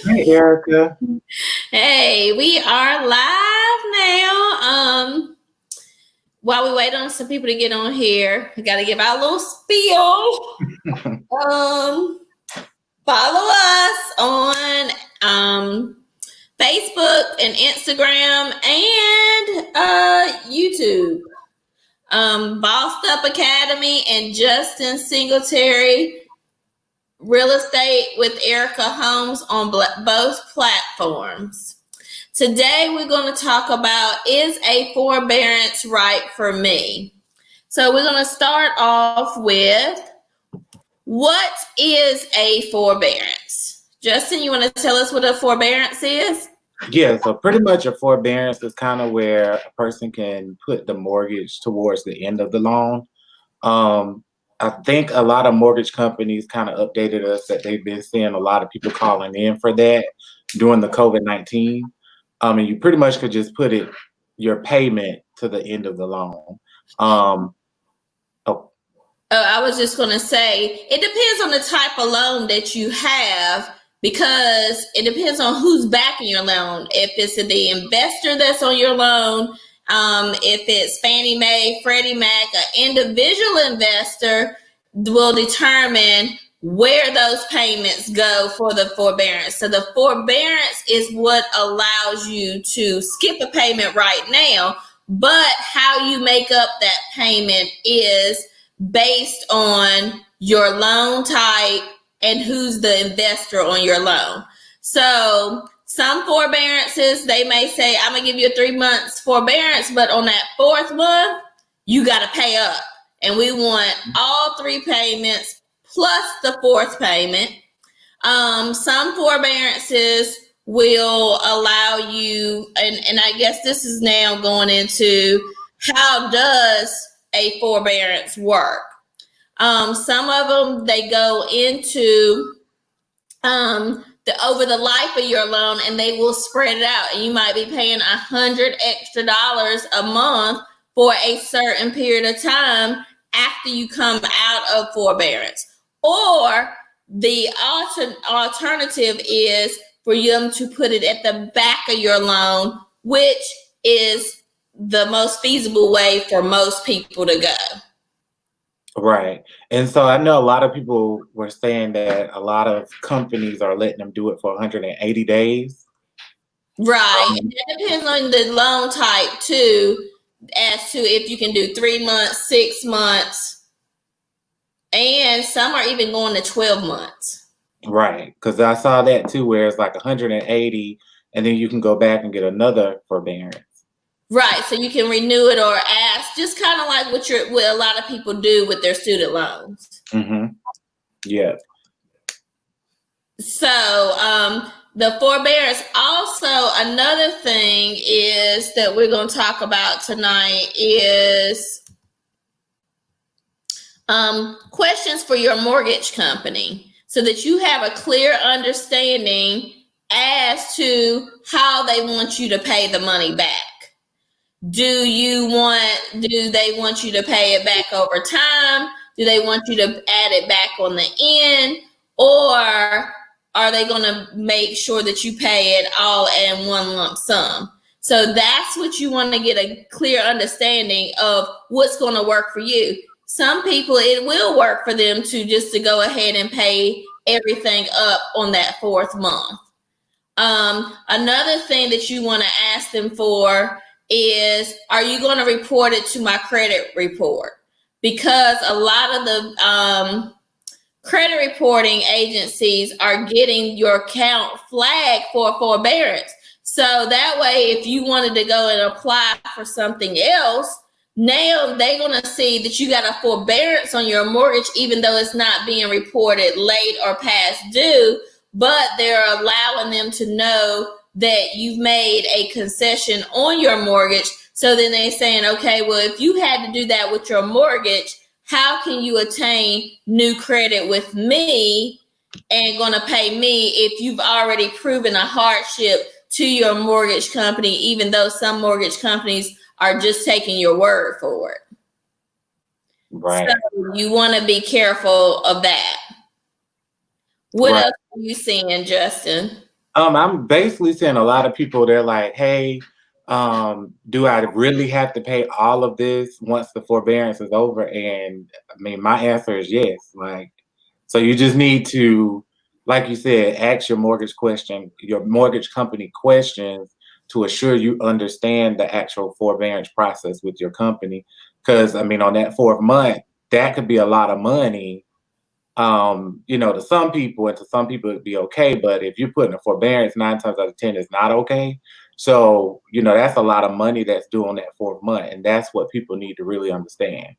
Hey, Erica. Hey, we are live now. While we wait on some people to get on here, we got to give our little spiel. Um, Follow us on Facebook and Instagram and YouTube. Bossed Up Academy and Justin Singletary Real Estate with Erica Holmes on both platforms. Today we're going to talk about, is a forbearance right for me? So we're going to start off with, what is a forbearance? Justin, you want to tell us what a forbearance is? Yeah, so pretty much a forbearance is kind of where a person can put the mortgage towards the end of the loan. I think a lot of mortgage companies kind of updated us that they've been seeing a lot of people calling in for that during the COVID-19. And you pretty much could just put your payment to the end of the loan. I was just going to say, it depends on the type of loan that you have, because it depends on who's backing your loan. If it's the investor that's on your loan, if it's Fannie Mae, Freddie Mac, an individual investor will determine where those payments go for the forbearance. So the forbearance is what allows you to skip a payment right now, but how you make up that payment is based on your loan type and who's the investor on your loan. So some forbearances, they may say, I'm gonna give you a 3 months forbearance, but on that 4th month, you gotta pay up. And we want all 3 payments plus the 4th payment. Some forbearances will allow you, and I guess this is now going into, how does a forbearance work? Some of them, they go into over the life of your loan, and they will spread it out, and you might be paying $100 extra a month for a certain period of time after you come out of forbearance. Or the alternative is for them to put it at the back of your loan, which is the most feasible way for most people to go. Right. And so I know a lot of people were saying that a lot of companies are letting them do it for 180 days. Right. And that depends on the loan type too, as to if you can do 3 months, 6 months, and some are even going to 12 months. Right. Because I saw that too, where it's like 180, and then you can go back and get another forbearance. Right. So you can renew it or ask, just kind of like what a lot of people do with their student loans. Mm-hmm. Yeah. So the forbearance, also another thing is that we're going to talk about tonight is questions for your mortgage company, so that you have a clear understanding as to how they want you to pay the money back. Do they want you to pay it back over time? Do they want you to add it back on the end? Or are they going to make sure that you pay it all in one lump sum? So that's what you want to get a clear understanding of, what's going to work for you. Some people, it will work for them to go ahead and pay everything up on that 4th month. Another thing that you want to ask them for is, are you going to report it to my credit report? Because a lot of the credit reporting agencies are getting your account flagged for forbearance. So that way, if you wanted to go and apply for something else, now they're going to see that you got a forbearance on your mortgage, even though it's not being reported late or past due, but they're allowing them to know that you've made a concession on your mortgage. So then they're saying, okay, well, if you had to do that with your mortgage, how can you attain new credit with me and going to pay me if you've already proven a hardship to your mortgage company, even though some mortgage companies are just taking your word for it? Right. So you want to be careful of that. What else are you seeing, Justin? I'm basically seeing a lot of people, they're like, hey, do I really have to pay all of this once the forbearance is over? And I mean, my answer is yes. Like, so you just need to, like you said, ask your mortgage company questions to assure you understand the actual forbearance process with your company. Because I mean, on that fourth month, that could be a lot of money, to some people, and to some people it'd be okay. But if you're putting a forbearance, 9 times out of 10 is not okay. So, that's a lot of money that's due on that fourth month. And that's what people need to really understand.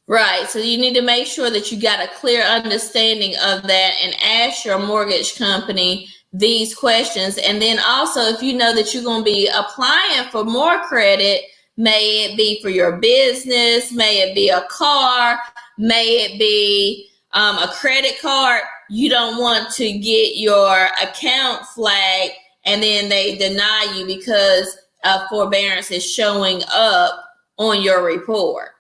Right. So you need to make sure that you got a clear understanding of that and ask your mortgage company these questions. And then also, if you know that you're going to be applying for more credit, may it be for your business, may it be a car, may it be a credit card, you don't want to get your account flagged and then they deny you because forbearance is showing up on your report.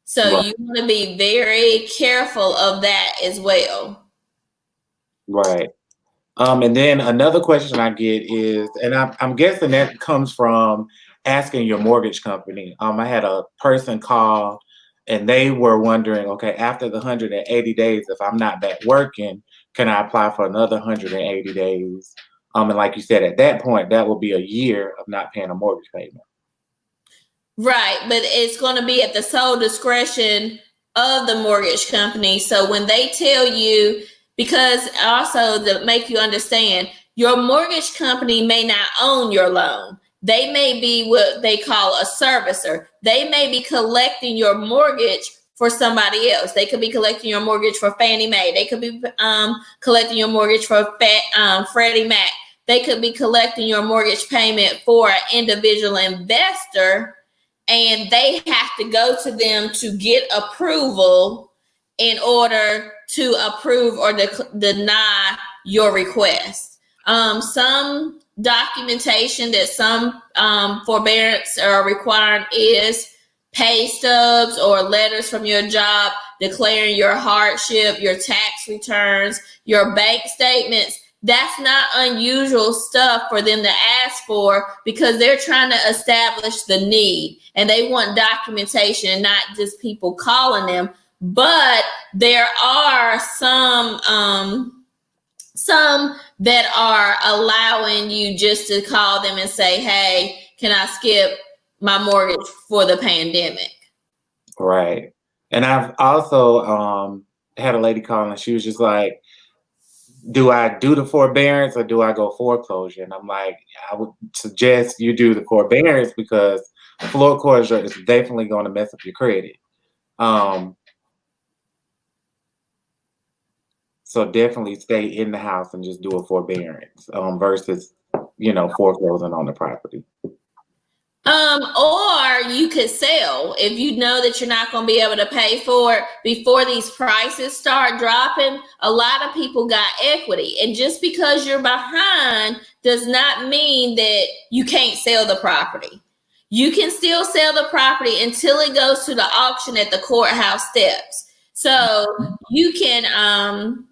So Right. you want to be very careful of that as well. Right. And then another question I get is, and I'm guessing that comes from asking your mortgage company. I had a person call and they were wondering, okay, after the 180 days, if I'm not back working, can I apply for another 180 days? And like you said, at that point, that will be a year of not paying a mortgage payment. Right, but it's going to be at the sole discretion of the mortgage company. So when they tell you, because also to make you understand, your mortgage company may not own your loan. They may be what they call a servicer. They may be collecting your mortgage for somebody else. They could be collecting your mortgage for Fannie Mae. They could be collecting your mortgage for Freddie Mac. They could be collecting your mortgage payment for an individual investor, and they have to go to them to get approval in order to approve or deny your request. Some documentation that some forbearance are requiring is pay stubs or letters from your job declaring your hardship, your tax returns, your bank statements. That's not unusual stuff for them to ask for because they're trying to establish the need and they want documentation, not just people calling them. But there are some that are allowing you just to call them and say, hey, can I skip my mortgage for the pandemic? Right. And I've also had a lady call and she was just like, do I do the forbearance or do I go foreclosure? And I'm like, I would suggest you do the forbearance because foreclosure is definitely going to mess up your credit. So definitely stay in the house and just do a forbearance versus, foreclosing on the property. Or you could sell if you know that you're not going to be able to pay for it before these prices start dropping. A lot of people got equity, and just because you're behind does not mean that you can't sell the property. You can still sell the property until it goes to the auction at the courthouse steps. So you can,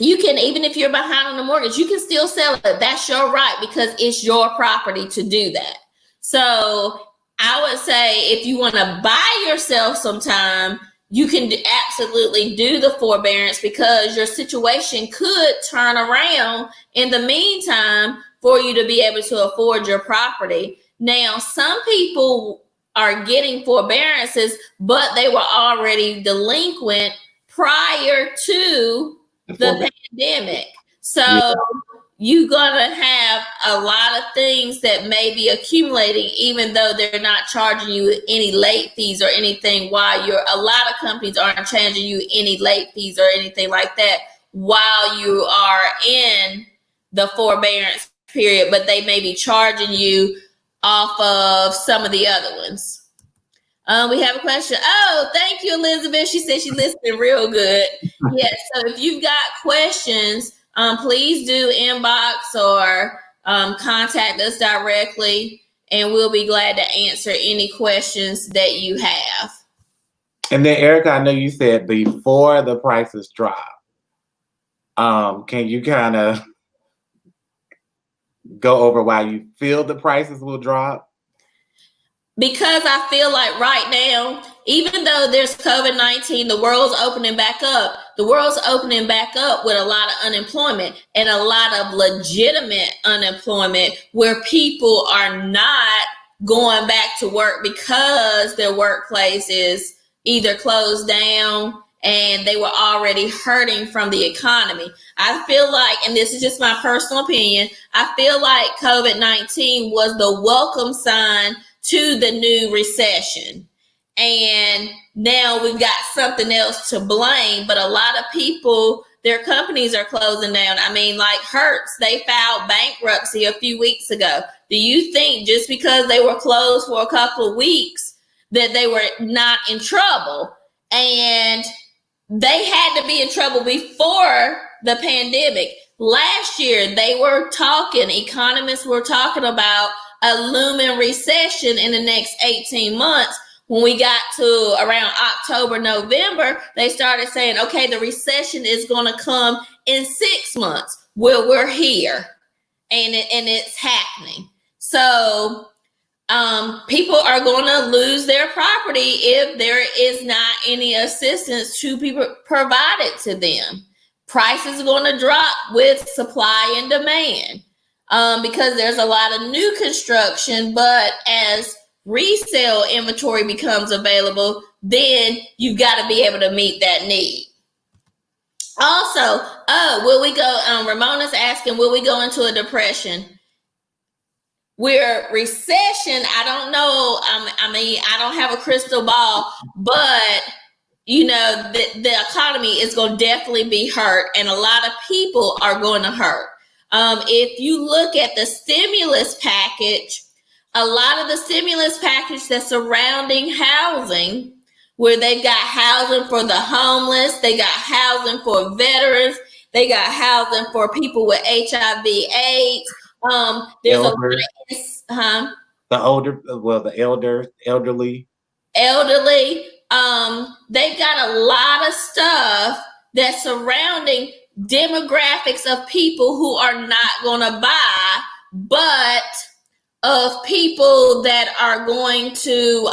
even if you're behind on the mortgage, you can still sell it. That's your right because it's your property to do that. So I would say if you want to buy yourself some time, you can absolutely do the forbearance because your situation could turn around in the meantime for you to be able to afford your property. Now, some people are getting forbearances, but they were already delinquent prior to the pandemic. So you're gonna have a lot of things that may be accumulating, even though they're not charging you any late fees or anything. While a lot of companies aren't charging you any late fees or anything like that while you are in the forbearance period, but they may be charging you off of some of the other ones. We have a question. Oh, thank you, Elizabeth. She said she listened real good. Yes. So if you've got questions, please do inbox or contact us directly, and we'll be glad to answer any questions that you have. And then, Erica, I know you said before the prices drop. Can you kind of go over why you feel the prices will drop? Because I feel like right now, even though there's COVID-19, the world's opening back up. The world's opening back up with a lot of unemployment and a lot of legitimate unemployment where people are not going back to work because their workplace is either closed down and they were already hurting from the economy. I feel like, and this is just my personal opinion, I feel like COVID-19 was the welcome sign to the new recession. And now we've got something else to blame, but a lot of people, their companies are closing down. I mean, like Hertz, they filed bankruptcy a few weeks ago. Do you think just because they were closed for a couple of weeks that they were not in trouble? And they had to be in trouble before the pandemic. Last year, they were talking, economists were talking about a looming recession in the next 18 months. When we got to around October, November, they started saying, okay, the recession is going to come in 6 months. Well, we're here and it's happening. So people are going to lose their property if there is not any assistance to be provided to them. Prices are going to drop with supply and demand. Because there's a lot of new construction, but as resale inventory becomes available, then you've got to be able to meet that need. Also, will we go, Ramona's asking, will we go into a depression? We're recession, I don't know, I don't have a crystal ball, but you know, the economy is going to definitely be hurt and a lot of people are going to hurt. If you look at the stimulus package, a lot of the stimulus package that's surrounding housing, where they've got housing for the homeless, they got housing for veterans, they got housing for people with HIV/AIDS. There's Elder, the elderly. They've got a lot of stuff that's surrounding demographics of people who are not going to buy, but of people that are going to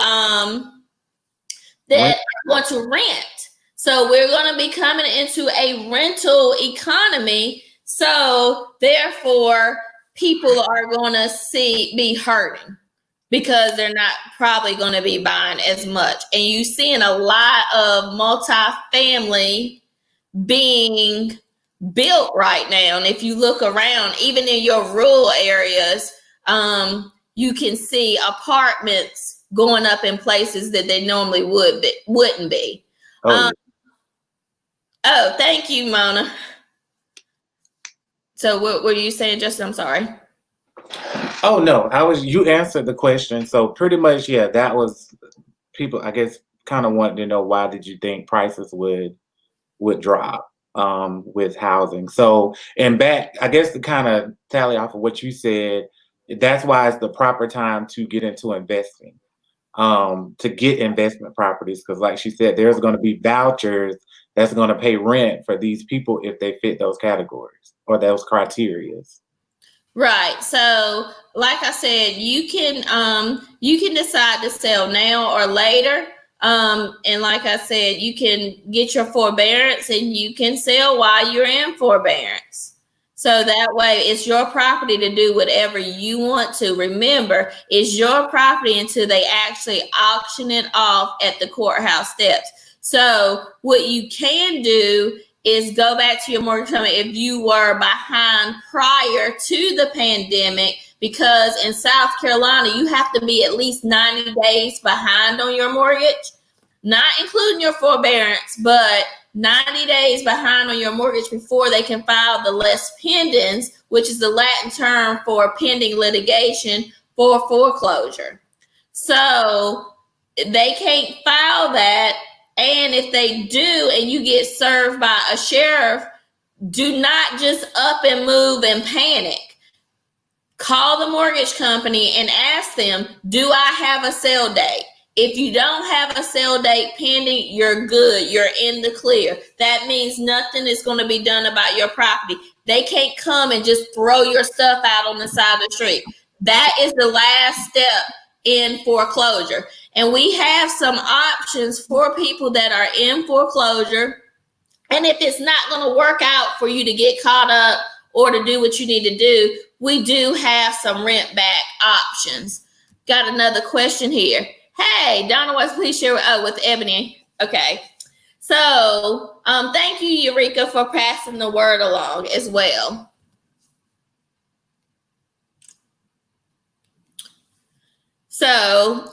rent. So we're going to be coming into a rental economy. So therefore, people are going to be hurting because they're not probably going to be buying as much. And you're seeing a lot of multifamily being built right now. And if you look around, even in your rural areas, you can see apartments going up in places that they normally wouldn't be. Oh, thank you, Mona. So what were you saying, Justin? I'm sorry. Oh no, you answered the question. So pretty much, yeah, that was people, I guess, kind of wanted to know why did you think prices would drop with housing. So, and back, I guess to kind of tally off of what you said, that's why it's the proper time to get into investing, to get investment properties. Because like she said, there's going to be vouchers that's going to pay rent for these people if they fit those categories or those criterias. Right. So like I said, you can decide to sell now or later. And like I said, you can get your forbearance and you can sell while you're in forbearance. So that way it's your property to do whatever you want to. Remember, it's your property until they actually auction it off at the courthouse steps. So what you can do is go back to your mortgage company if you were behind prior to the pandemic, because in South Carolina, you have to be at least 90 days behind on your mortgage, not including your forbearance, but 90 days behind on your mortgage before they can file the lis pendens, which is the Latin term for pending litigation for foreclosure. So they can't file that. And if they do and you get served by a sheriff, do not just up and move and panic. Call the mortgage company and ask them, do I have a sale date? If you don't have a sale date pending, you're good. You're in the clear. That means nothing is going to be done about your property. They can't come and just throw your stuff out on the side of the street. That is the last step in foreclosure. And we have some options for people that are in foreclosure. And if it's not going to work out for you to get caught up or to do what you need to do, we do have some rent back options. Got another question here. Hey, Donna West, please share with Ebony. Okay. So thank you, Eureka, for passing the word along as well. So,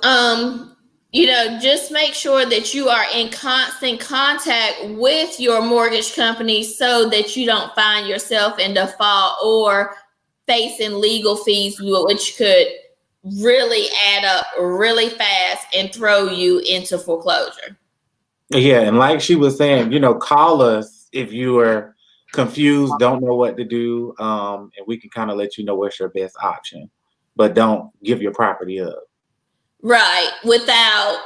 just make sure that you are in constant contact with your mortgage company so that you don't find yourself in default or facing legal fees, which could really add up really fast and throw you into foreclosure. Yeah, and like she was saying, call us if you are confused, don't know what to do, and we can kind of let you know what's your best option. But don't give your property up. Right, without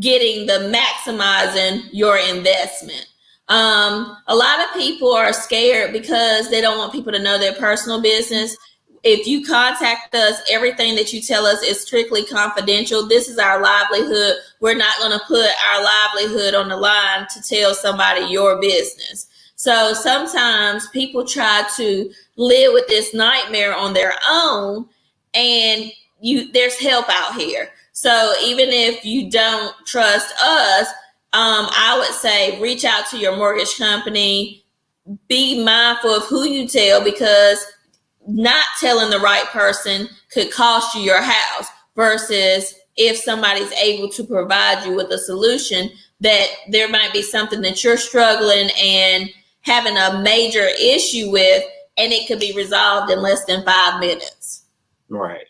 getting the maximizing your investment. A lot of people are scared because they don't want people to know their personal business. If you contact us, everything that you tell us is strictly confidential. This is our livelihood. We're not going to put our livelihood on the line to tell somebody your business. So sometimes people try to live with this nightmare on their own, and there's help out here. So even if you don't trust us, I would say reach out to your mortgage company. Be mindful of who you tell, because not telling the right person could cost you your house, versus if somebody's able to provide you with a solution, that there might be something that you're struggling and having a major issue with, and it could be resolved in less than 5 minutes. Right.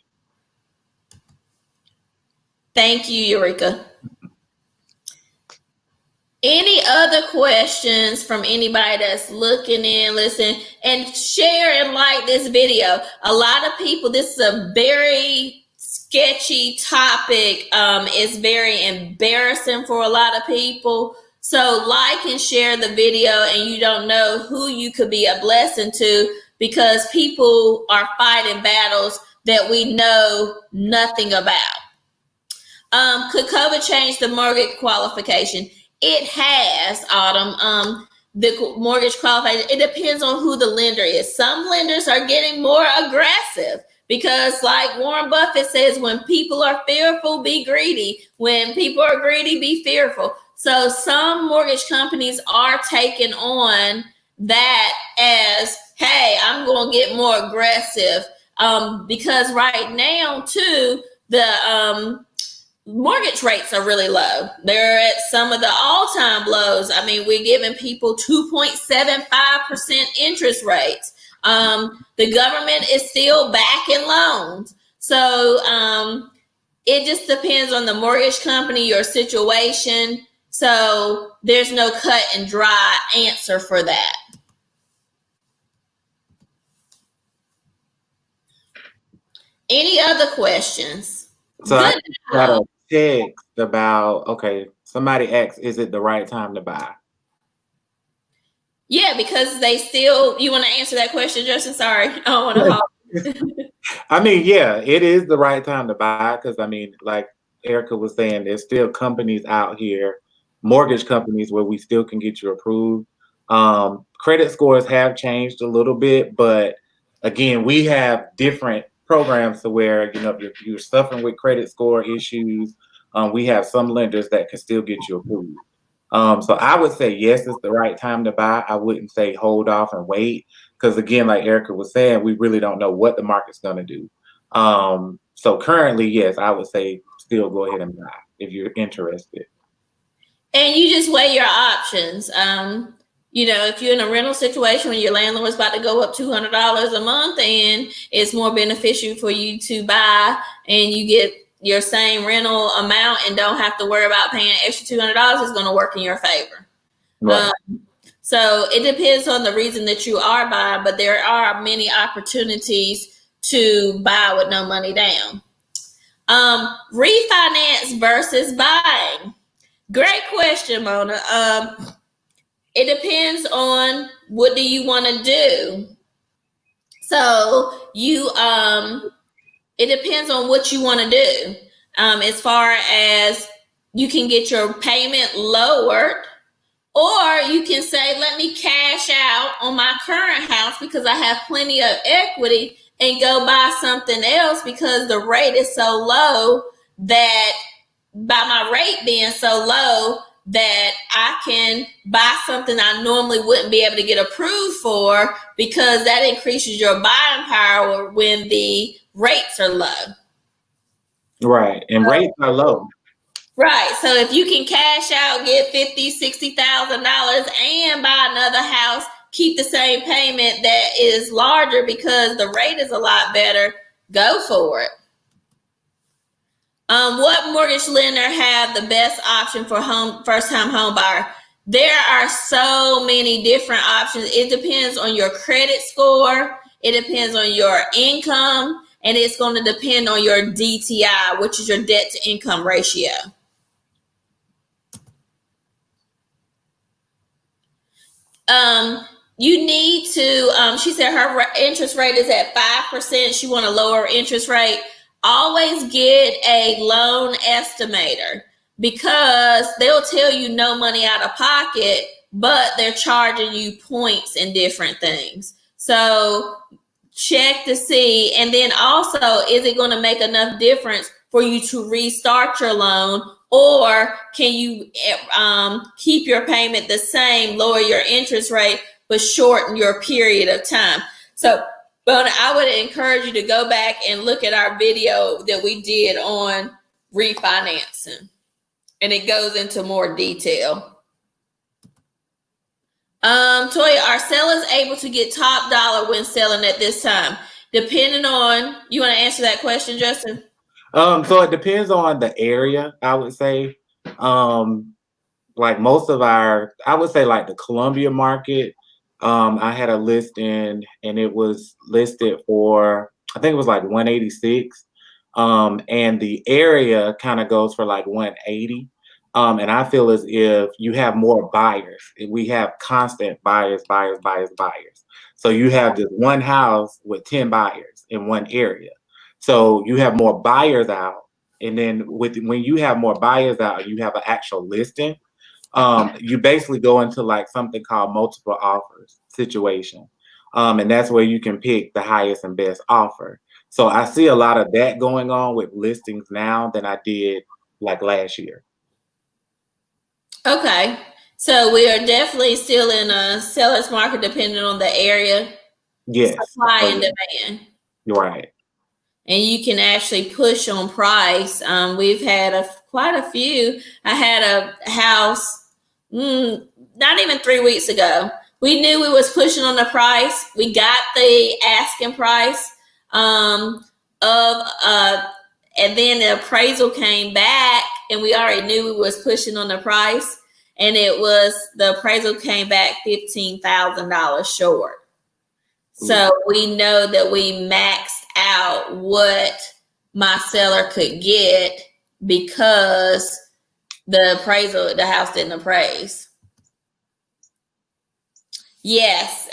Thank you, Eureka. Any other questions from anybody that's looking in, listening, and share and like this video? A lot of people, this is a very sketchy topic. It's very embarrassing for a lot of people. So like and share the video, and you don't know who you could be a blessing to, because people are fighting battles that we know nothing about. Could COVID change the mortgage qualification? It has, Autumn. The mortgage qualification, it depends on who the lender is. Some lenders are getting more aggressive because, like Warren Buffett says, when people are fearful, be greedy. When people are greedy, be fearful. So some mortgage companies are taking on that as, hey, I'm going to get more aggressive. Because right now, too, the mortgage rates are really low. They're at some of the all-time lows. I mean, we're giving people 2.75% interest rates. The government is still backing loans. So it just depends on the mortgage company, your situation. So there's no cut and dry answer for that. Any other questions? So I got a text about, somebody asked, is it the right time to buy? Yeah, because you want to answer that question, Justin? Sorry, I don't want to hold. I mean, yeah, it is the right time to buy, because like Erica was saying, there's still companies out here, mortgage companies, where we still can get you approved. Credit scores have changed a little bit, but again, we have different programs to where, if you're suffering with credit score issues, we have some lenders that can still get you approved. So I would say, yes, it's the right time to buy. I wouldn't say hold off and wait, because again, like Erica was saying, we really don't know what the market's going to do. So currently, yes, I would say still go ahead and buy if you're interested. And you just weigh your options. If you're in a rental situation when your landlord is about to go up $200 a month, and it's more beneficial for you to buy and you get your same rental amount and don't have to worry about paying extra $200, is going to work in your favor. Right. So it depends on the reason that you are buying, but there are many opportunities to buy with no money down. Refinance versus buying. Great question, Mona. It depends on what do you want to do. So you it depends on what you want to do. As far as you can get your payment lowered, or you can say, let me cash out on my current house because I have plenty of equity and go buy something else because the rate is so low that by my rate being so low that I can buy something I normally wouldn't be able to get approved for because that increases your buying power when the rates are low. Right. And rates are low. Right. So if you can cash out, get $50,000, $60,000 and buy another house, keep the same payment that is larger because the rate is a lot better, go for it. What mortgage lender have the best option for first-time home buyer? There are so many different options. It depends on your credit score. It depends on your income, and it's going to depend on your DTI, which is your debt to income ratio. You need to, she said her interest rate is at 5%. She want a lower interest rate. Always get a loan estimator because they'll tell you no money out of pocket, but they're charging you points and different things. So check to see. And then also, is it going to make enough difference for you to restart your loan? Or can you keep your payment the same, lower your interest rate, but shorten your period of time? So, but I would encourage you to go back and look at our video that we did on refinancing. And it goes into more detail. Toya, are sellers able to get top dollar when selling at this time? Depending on, you want to answer that question, Justin? So it depends on the area, I would say. Like most of our, I would say like the Columbia market, I had a listing and it was listed for, I think it was like 186. And the area kind of goes for like 180. And I feel as if you have more buyers. We have constant buyers. So you have this one house with 10 buyers in one area. So you have more buyers out. And then when you have more buyers out, you have an actual listing. You basically go into like something called multiple offers situation. And that's where you can pick the highest and best offer. So I see a lot of that going on with listings now than I did like last year. Okay. So we are definitely still in a seller's market depending on the area. Yes. Supply and demand. Right. And you can actually push on price. We've had quite a few. I had a house not even 3 weeks ago. We knew we was pushing on the price. We got the asking price and then the appraisal came back, and we already knew we was pushing on the price, and the appraisal came back $15,000 short. So we know that we maxed out what my seller could get because the house didn't appraise. Yes,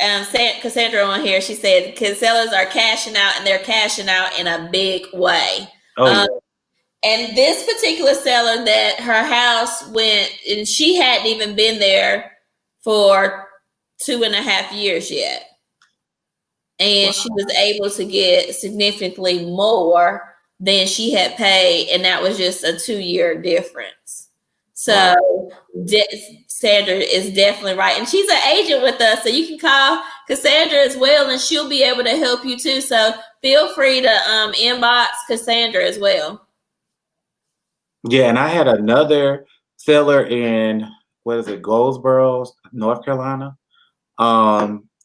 Cassandra on here, she said, because sellers are cashing out, and they're cashing out in a big way. And this particular seller, that her house went, and she hadn't even been there for 2.5 years yet. And she was able to get significantly more than she had paid, and that was just a 2-year difference. So Sandra is definitely right, and she's an agent with us, so you can call Cassandra as well, and she'll be able to help you too. So feel free to inbox Cassandra as well. Yeah, and I had another seller in Goldsboro, North Carolina.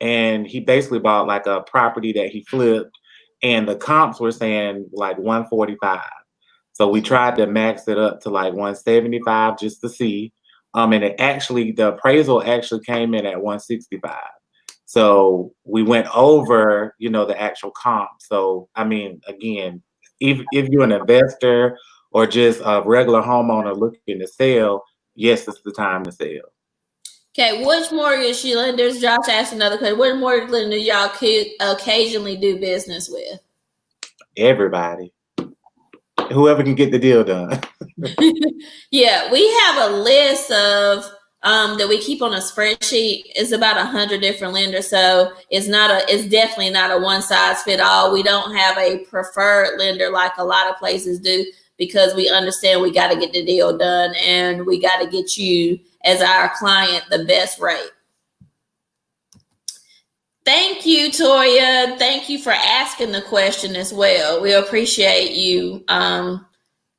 And he basically bought like a property that he flipped, and the comps were saying like 145. So we tried to max it up to like 175 just to see. And the appraisal actually came in at 165. So we went over, the actual comp. So, I mean, again, if you're an investor or just a regular homeowner looking to sell, yes, it's the time to sell. Okay, which mortgage lenders? Josh asked another question. What mortgage lenders y'all could occasionally do business with? Everybody, whoever can get the deal done. Yeah, we have a list of that we keep on a spreadsheet. It's about 100 different lenders, so it's definitely not a one size fit all. We don't have a preferred lender like a lot of places do, because we understand we got to get the deal done and we got to get you as our client the best rate. Thank you, Toya. Thank you for asking the question as well. We appreciate you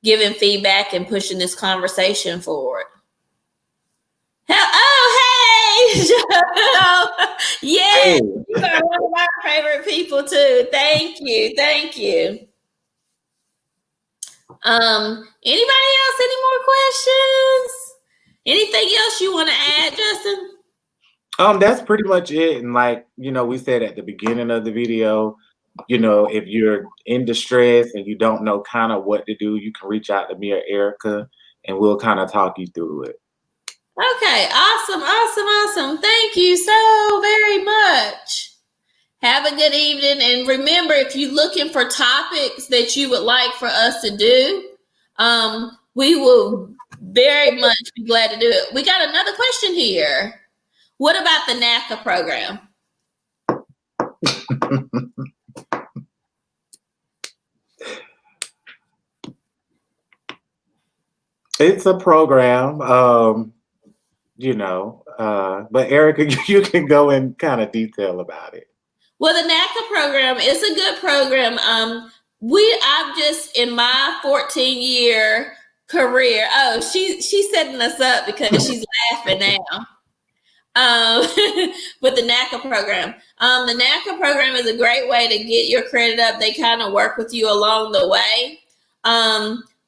giving feedback and pushing this conversation forward. Oh, hey! Yes, you are one of my favorite people too. Thank you. Thank you. Anybody else? Any more questions? Anything else you want to add, Justin? That's pretty much it. And like, we said at the beginning of the video, if you're in distress and you don't know kind of what to do, you can reach out to me or Erica and we'll kind of talk you through it. Okay, awesome. Thank you so very much. Have a good evening. And remember, if you're looking for topics that you would like for us to do, we will very much be glad to do it. We got another question here. What about the NACA program? It's a program, but Erica, you can go in kind of detail about it. Well, the NACA program is a good program. I've just, in my 14-year career, she's setting us up because she's laughing now. With the NACA program. The NACA program is a great way to get your credit up. They kind of work with you along the way.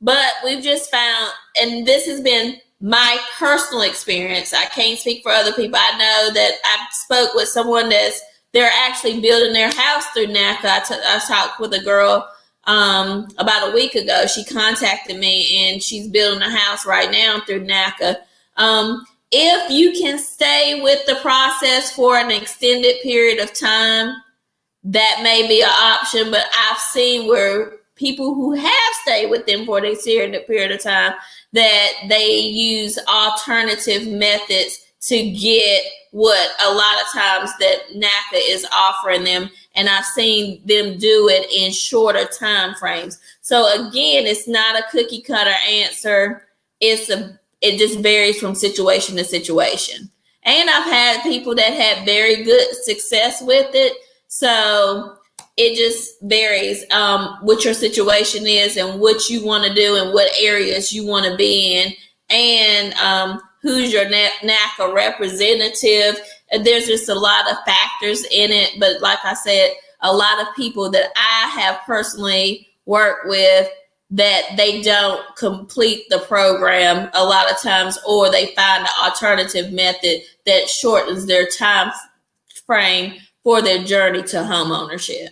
But we've just found, and this has been my personal experience. I can't speak for other people. I know that I spoke with someone they're actually building their house through NACA. I talked with a girl about a week ago. She contacted me and she's building a house right now through NACA. If you can stay with the process for an extended period of time, that may be an option. But I've seen where people who have stayed with them for an extended period of time, that they use alternative methods to get what a lot of times that NACA is offering them. And I've seen them do it in shorter time frames. So again, it's not a cookie cutter answer. It just varies from situation to situation. And I've had people that had very good success with it. So it just varies what your situation is and what you want to do and what areas you want to be in, and who's your NACA representative. There's just a lot of factors in it. But like I said, a lot of people that I have personally worked with, that they don't complete the program a lot of times, or they find an alternative method that shortens their time frame for their journey to home ownership.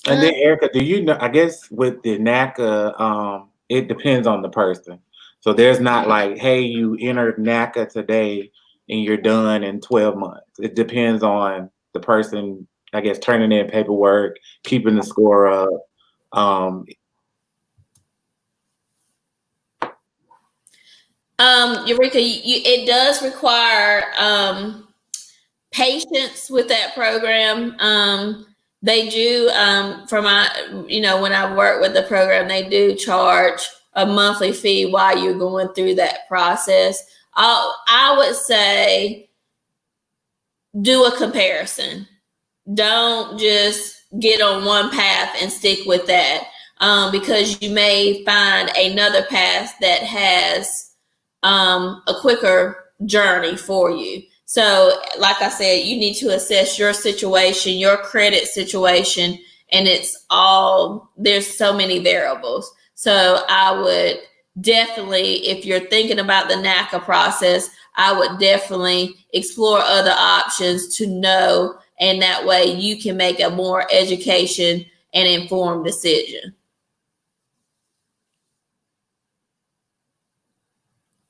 And then Erica, do you know, I guess with the NACA, it depends on the person. So there's not like, hey, you entered NACA today and you're done in 12 months. It depends on the person, I guess, turning in paperwork, keeping the score up. Eureka, it does require patience with that program. They do, when I work with the program, they do charge a monthly fee while you're going through that process. I would say do a comparison. Don't just get on one path and stick with that, because you may find another path that has a quicker journey for you. So like I said, you need to assess your situation, your credit situation, and there's so many variables. So I would definitely, if you're thinking about the NACA process, I would definitely explore other options to know, and that way you can make a more education and informed decision.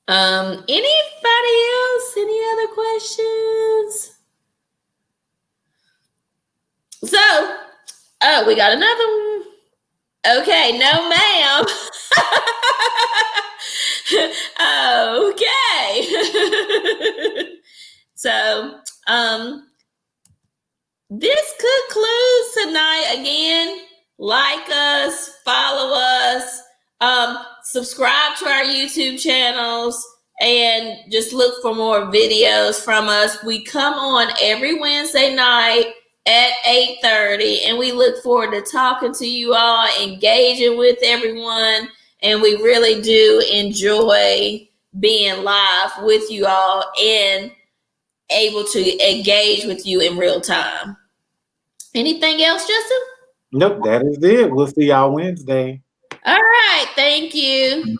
Anybody else? Any other questions? So, oh, we got another one. Okay, no, ma'am. Okay. So, this concludes tonight. Again, like us, follow us, subscribe to our YouTube channels, and just look for more videos from us. We come on every Wednesday night at 8:30, and we look forward to talking to you all, engaging with everyone, and we really do enjoy being live with you all and able to engage with you in real time. Anything else, Justin? Nope, that is it. We'll see y'all Wednesday. All right. Thank you.